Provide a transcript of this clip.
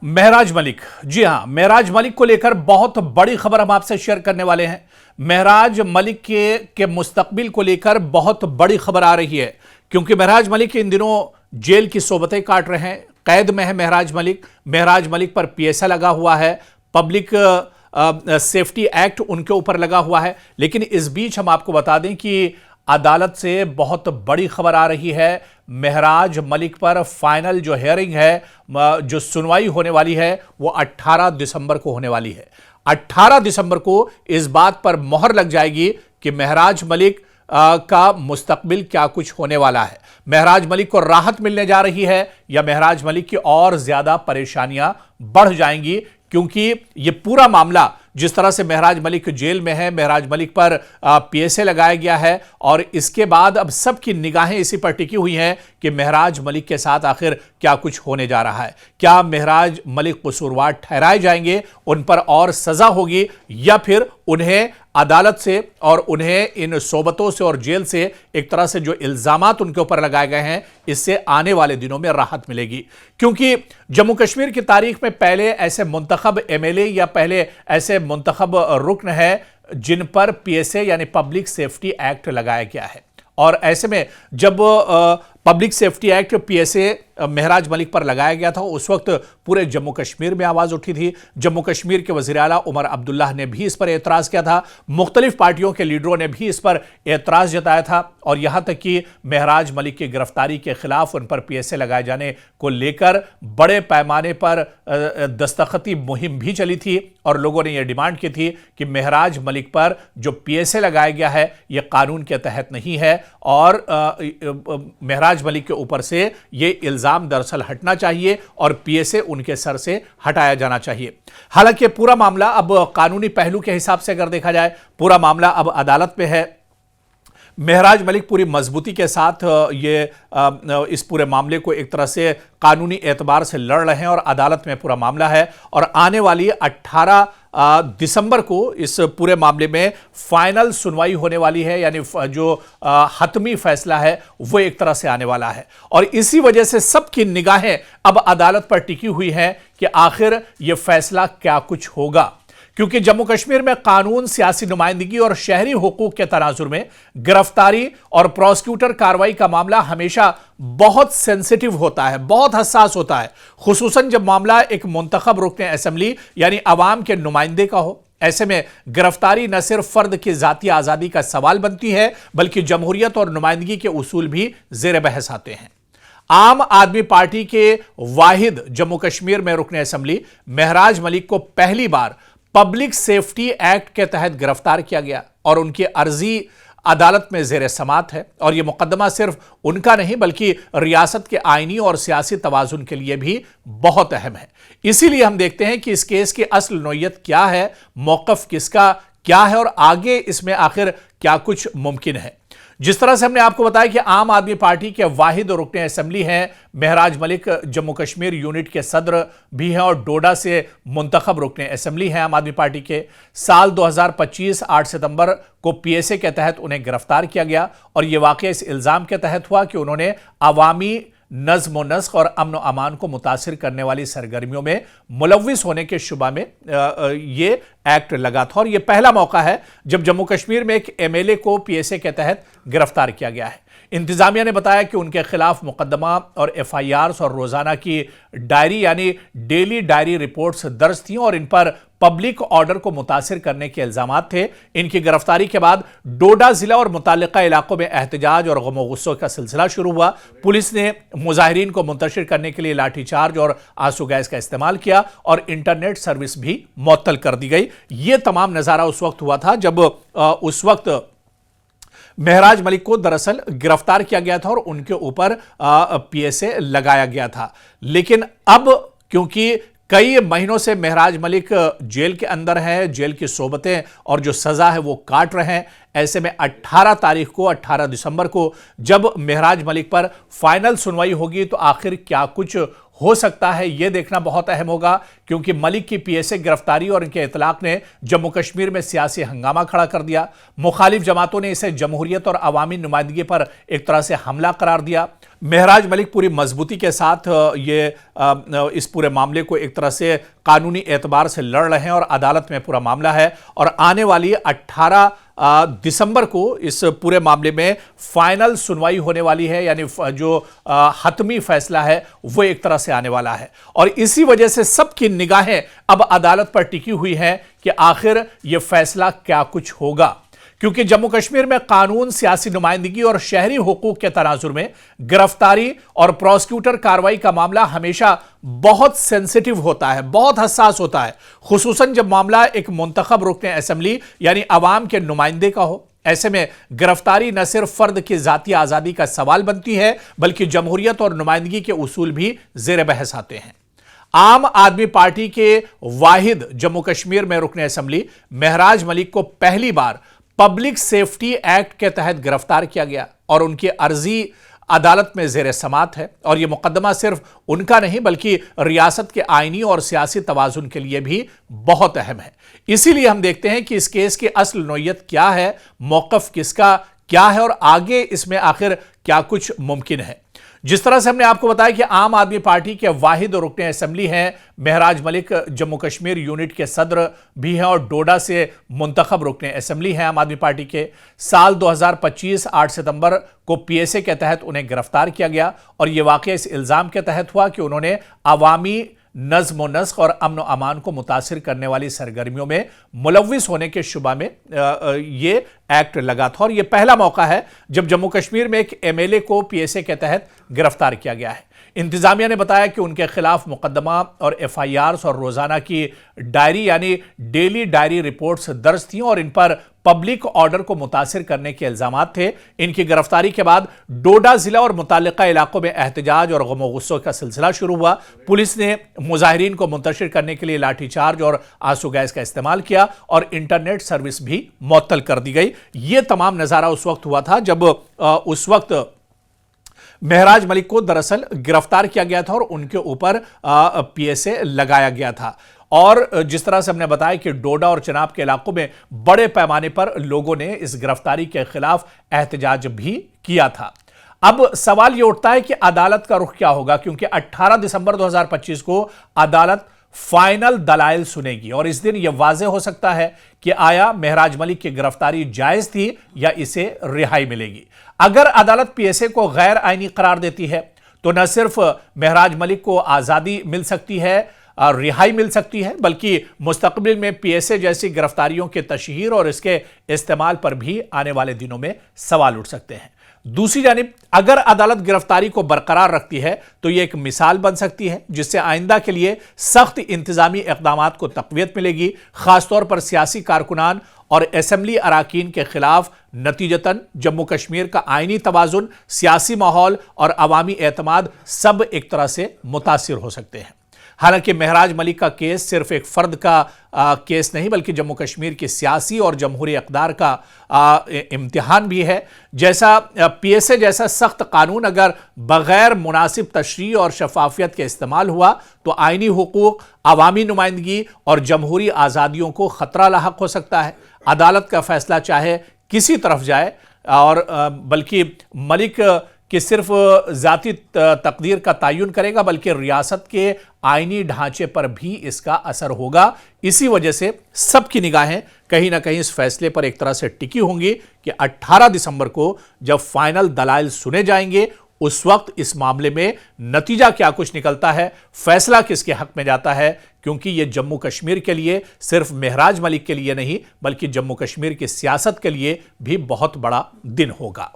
महराज मलिक, जी हां, महराज मलिक को लेकर बहुत बड़ी खबर हम आपसे शेयर करने वाले हैं। महराज मलिक के मुस्तकबिल को लेकर बहुत बड़ी खबर आ रही है, क्योंकि महराज मलिक इन दिनों जेल की सोबतें काट रहे हैं, कैद में है महराज मलिक। महराज मलिक पर पीएसए लगा हुआ है, पब्लिक सेफ्टी एक्ट उनके ऊपर लगा हुआ है। लेकिन इस बीच हम आपको बता दें कि अदालत से बहुत बड़ी खबर आ रही है। महराज मलिक पर फाइनल जो हियरिंग है, जो सुनवाई होने वाली है, वो 18 दिसंबर को होने वाली है। 18 दिसंबर को इस बात पर मोहर लग जाएगी कि महराज मलिक का मुस्तकबिल क्या कुछ होने वाला है। महराज मलिक को राहत मिलने जा रही है या महराज मलिक की और ज्यादा परेशानियां बढ़ जाएंगी, क्योंकि यह पूरा मामला जिस तरह से महराज मलिक जेल में है, महराज मलिक पर पीएसए लगाया गया है और इसके बाद अब सबकी निगाहें इसी पर टिकी हुई हैं कि महराज मलिक के साथ आखिर क्या कुछ होने जा रहा है। क्या महराज मलिक कसूरवार ठहराए जाएंगे, उन पर और सजा होगी, या फिर उन्हें अदालत से और उन्हें इन सोबतों से और जेल से एक तरह से जो इल्जामात उनके ऊपर लगाए गए हैं, इससे आने वाले दिनों में राहत मिलेगी। क्योंकि जम्मू कश्मीर की तारीख में पहले ऐसे मुंतखब एमएलए या पहले ऐसे मुंतखब रुकन है जिन पर पीएसए यानी पब्लिक सेफ्टी एक्ट लगाया गया है। और ऐसे में जब पब्लिक सेफ्टी एक्ट पीएसए महराज मलिक पर लगाया गया था, उस वक्त पूरे जम्मू कश्मीर में आवाज उठी थी। जम्मू कश्मीर के वजीर आला उमर अब्दुल्लाह ने भी इस पर एतराज किया था, मुख्तलिफ पार्टियों के लीडरों ने भी इस पर एतराज जताया था, और यहां तक कि महराज मलिक की गिरफ्तारी के खिलाफ उन पर पीएसए लगाए जाने को लेकर बड़े पैमाने पर दस्तखती मुहिम भी चली थी और लोगों ने यह डिमांड की थी कि महराज मलिक पर जो पीएसए लगाया गया है यह कानून के तहत नहीं है और महराज मलिक के ऊपर से यह इल्जाम दरअसल हटना चाहिए और पीएसए उनके सर से हटाया जाना चाहिए। हालांकि पूरा मामला अब कानूनी पहलू के हिसाब से अगर देखा जाए, पूरा मामला अब अदालत में है। महराज मलिक पूरी मजबूती के साथ इस पूरे मामले को एक तरह से कानूनी एतबार से लड़ रहे हैं और अदालत में पूरा मामला है, और आने वाली 18 दिसंबर को इस पूरे मामले में फाइनल सुनवाई होने वाली है, यानी जो हतमी फैसला है वो एक तरह से आने वाला है। और इसी वजह से सबकी निगाहें अब अदालत पर टिकी हुई हैं कि आखिर यह फैसला क्या कुछ होगा, क्योंकि जम्मू कश्मीर में कानून, सियासी नुमाइंदगी और शहरी हुकूक के तनाजुर में गिरफ्तारी और प्रोसिक्यूटर कार्रवाई का मामला हमेशा बहुत सेंसिटिव होता है, बहुत हसास होता है, खुसूसन जब मामला एक मुंतखब रुकन असेंबली यानी अवाम के नुमाइंदे का हो। ऐसे में गिरफ्तारी न सिर्फ फर्द की जाती आजादी का सवाल बनती है, बल्कि जमहूरियत और नुमाइंदगी के उसूल भी जेर बहस आते हैं। आम आदमी पार्टी के वाहिद जम्मू कश्मीर में रुकन असेंबली महराज मलिक को पहली बार पब्लिक सेफ्टी एक्ट के तहत गिरफ्तार किया गया और उनकी अर्जी अदालत में जेर समात है। और यह मुकदमा सिर्फ उनका नहीं बल्कि रियासत के आईनी और सियासी तवाजुन के लिए भी बहुत अहम है। इसीलिए हम देखते हैं कि इस केस की असल नोयत क्या है, मौकफ किसका क्या है और आगे इसमें आखिर क्या कुछ मुमकिन है। जिस तरह से हमने आपको बताया कि आम आदमी पार्टी के वाहिद रुकन असेंबली हैं महराज मलिक, जम्मू कश्मीर यूनिट के सदर भी हैं और डोडा से मुंतखब रुकन असेंबली हैं आम आदमी पार्टी के। साल 2025 8 सितंबर को पीएसए के तहत उन्हें गिरफ्तार किया गया और यह वाकया इस इल्जाम के तहत हुआ कि उन्होंने अवामी नज्म व नस्क और अमन अमान को मुतासिर करने वाली सरगर्मियों में मुलव्विस होने के शुबा में ये एक्ट लगा था। और यह पहला मौका है जब जम्मू कश्मीर में एक एमएलए को पीएसए के तहत गिरफ्तार किया गया है। इंतजामिया ने बताया कि उनके खिलाफ मुकदमा और एफआईआर्स और रोजाना की डायरी यानी डेली डायरी रिपोर्ट्स दर्ज थी और इन पर पब्लिक ऑर्डर को मुतासिर करने के इल्जामात थे। इनकी गिरफ्तारी के बाद डोडा जिला और मुतालिका इलाकों में एहतजाज और गम गुस्सों का सिलसिला शुरू हुआ। पुलिस ने मुजाहिरीन को मुंतशिर करने के लिए लाठीचार्ज और आंसू गैस का इस्तेमाल किया और इंटरनेट सर्विस भी मुअत्तल कर दी गई। यह तमाम नजारा उस वक्त हुआ था जब उस वक्त महराज मलिक को दरअसल गिरफ्तार किया गया था और उनके ऊपर पीएसए लगाया गया था। लेकिन अब क्योंकि कई महीनों से महराज मलिक जेल के अंदर है, जेल की सोबतें और जो सजा है वो काट रहे हैं, ऐसे में 18 तारीख को 18 दिसंबर को जब महराज मलिक पर फाइनल सुनवाई होगी तो आखिर क्या कुछ हो सकता है यह देखना बहुत अहम होगा, क्योंकि मलिक की पीएसए गिरफ्तारी और इनके इतलाक ने जम्मू कश्मीर में सियासी हंगामा खड़ा कर दिया। मुखालिफ जमातों ने इसे जमहूरियत और अवामी नुमाइंदगी पर एक तरह से हमला करार दिया। महराज मलिक पूरी मजबूती के साथ इस पूरे मामले को एक तरह से कानूनी एतबार से लड़ रहे हैं और अदालत में पूरा मामला है और आने वाली 18 दिसंबर को इस पूरे मामले में फाइनल सुनवाई होने वाली है, यानी जो हतमी फैसला है वो एक तरह से आने वाला है। और इसी वजह से सबकी निगाहें अब अदालत पर टिकी हुई हैं कि आखिर यह फैसला क्या कुछ होगा, क्योंकि जम्मू कश्मीर में कानून, सियासी नुमाइंदगी और शहरी हुकूक के तनाजुर में गिरफ्तारी और प्रोसिक्यूटर कार्रवाई का मामला हमेशा बहुत सेंसिटिव होता है, बहुत हसास होता है, खुसूसन जब मामला एक मुंतखब रुकने असेंबली यानी अवाम के नुमाइंदे का हो। ऐसे में गिरफ्तारी न सिर्फ फर्द की जाती आजादी का सवाल बनती है बल्कि जमहूरियत और नुमाइंदगी के उसूल भी जेर बहस आते हैं। आम आदमी पार्टी के वाहिद जम्मू कश्मीर में रुकने असेंबली महराज मलिक को पहली बार पब्लिक सेफ्टी एक्ट के तहत गिरफ्तार किया गया और उनकी अर्जी अदालत में जेर समात है। और यह मुकदमा सिर्फ उनका नहीं बल्कि रियासत के आईनी और सियासी तवाजुन के लिए भी बहुत अहम है। इसीलिए हम देखते हैं कि इस केस की असल नोयत क्या है, मौकफ किसका क्या है और आगे इसमें आखिर क्या कुछ मुमकिन है। जिस तरह से हमने आपको बताया कि आम आदमी पार्टी के वाहिद रुकने असेंबली हैं महराज मलिक, जम्मू कश्मीर यूनिट के सदर भी हैं और डोडा से मुंतखब रुकने असेंबली हैं आम आदमी पार्टी के। साल 2025 8 सितंबर को पीएसए के तहत उन्हें गिरफ्तार किया गया और यह वाकया इस इल्जाम के तहत हुआ कि उन्होंने अवामी नज्म व नस्क और अमन व अमान को मुतासिर करने वाली सरगर्मियों में मुलव्विस होने के शुबा में ये एक्ट लगा था। और यह पहला मौका है जब जम्मू कश्मीर में एक एमएलए को पीएसए के तहत गिरफ्तार किया गया है। इंतजामिया ने बताया कि उनके खिलाफ मुकदमा और एफआईआर्स और रोजाना की डायरी यानी डेली डायरी रिपोर्ट्स दर्ज थी और इन पर पब्लिक ऑर्डर को मुतासिर करने के इल्जाम थे। इनकी गिरफ्तारी के बाद डोडा जिला और मुतालिका इलाकों में एहतजाज और गम गुस्सों का सिलसिला शुरू हुआ। पुलिस ने मुजाहिरीन को मुंतशिर करने के लिए लाठीचार्ज और आंसू गैस का इस्तेमाल किया और इंटरनेट सर्विस भी मुअत्तल कर दी गई। यह तमाम नजारा उस वक्त हुआ था जब उस वक्त महराज मलिक को दरअसल गिरफ्तार किया गया था और उनके ऊपर पीएसए लगाया गया था। और जिस तरह से हमने बताया कि डोडा और चिनाब के इलाकों में बड़े पैमाने पर लोगों ने इस गिरफ्तारी के खिलाफ एहतजाज भी किया था। अब सवाल यह उठता है कि अदालत का रुख क्या होगा, क्योंकि 18 दिसंबर 2025 को अदालत फाइनल दलाइल सुनेगी और इस दिन यह वाज़ेह हो सकता है कि आया महराज मलिक की गिरफ्तारी जायज थी या इसे रिहाई मिलेगी। अगर अदालत पीएसए को गैर आईनी करार देती है तो न सिर्फ महराज मलिक को आजादी मिल सकती है, रिहाई मिल सकती है, बल्कि मुस्तकबिल में पीएसए जैसी गिरफ्तारियों के तशहीर और इसके इस्तेमाल पर भी आने वाले दिनों में सवाल उठ सकते हैं। दूसरी जानिब अगर अदालत गिरफ्तारी को बरकरार रखती है तो यह एक मिसाल बन सकती है जिससे आइंदा के लिए सख्त इंतजामी इक़दामात को तक़वियत मिलेगी, खासतौर पर सियासी कारकुनान और असेंबली अराकीन के खिलाफ। नतीजतन जम्मू कश्मीर का आईनी तवाजुन, सियासी माहौल और अवामी एतमाद सब एक तरह से मुतासिर हो सकते हैं। हालांकि महराज मलिक का केस सिर्फ एक फर्द का केस नहीं बल्कि जम्मू कश्मीर की सियासी और जमहूरी इक़दार का इम्तिहान भी है। जैसा पीएसए जैसा सख्त कानून अगर बगैर मुनासिब तशरीह और शफाफियत के इस्तेमाल हुआ तो आईनी हुकूक, अवामी नुमाइंदगी और जमहूरी आज़ादियों को खतरा लाहक हो सकता है। अदालत का फैसला चाहे किसी तरफ जाए और बल्कि मलिक कि सिर्फ जाती तकदीर का तयन करेगा बल्कि रियासत के आईनी ढांचे पर भी इसका असर होगा। इसी वजह से सबकी निगाहें कहीं ना कहीं इस फैसले पर एक तरह से टिकी होंगी कि 18 दिसंबर को जब फाइनल दलाइल सुने जाएंगे उस वक्त इस मामले में नतीजा क्या कुछ निकलता है, फैसला किसके हक में जाता है, क्योंकि यह जम्मू कश्मीर के लिए सिर्फ महराज मलिक के लिए नहीं बल्कि जम्मू कश्मीर की सियासत के लिए भी बहुत बड़ा दिन होगा।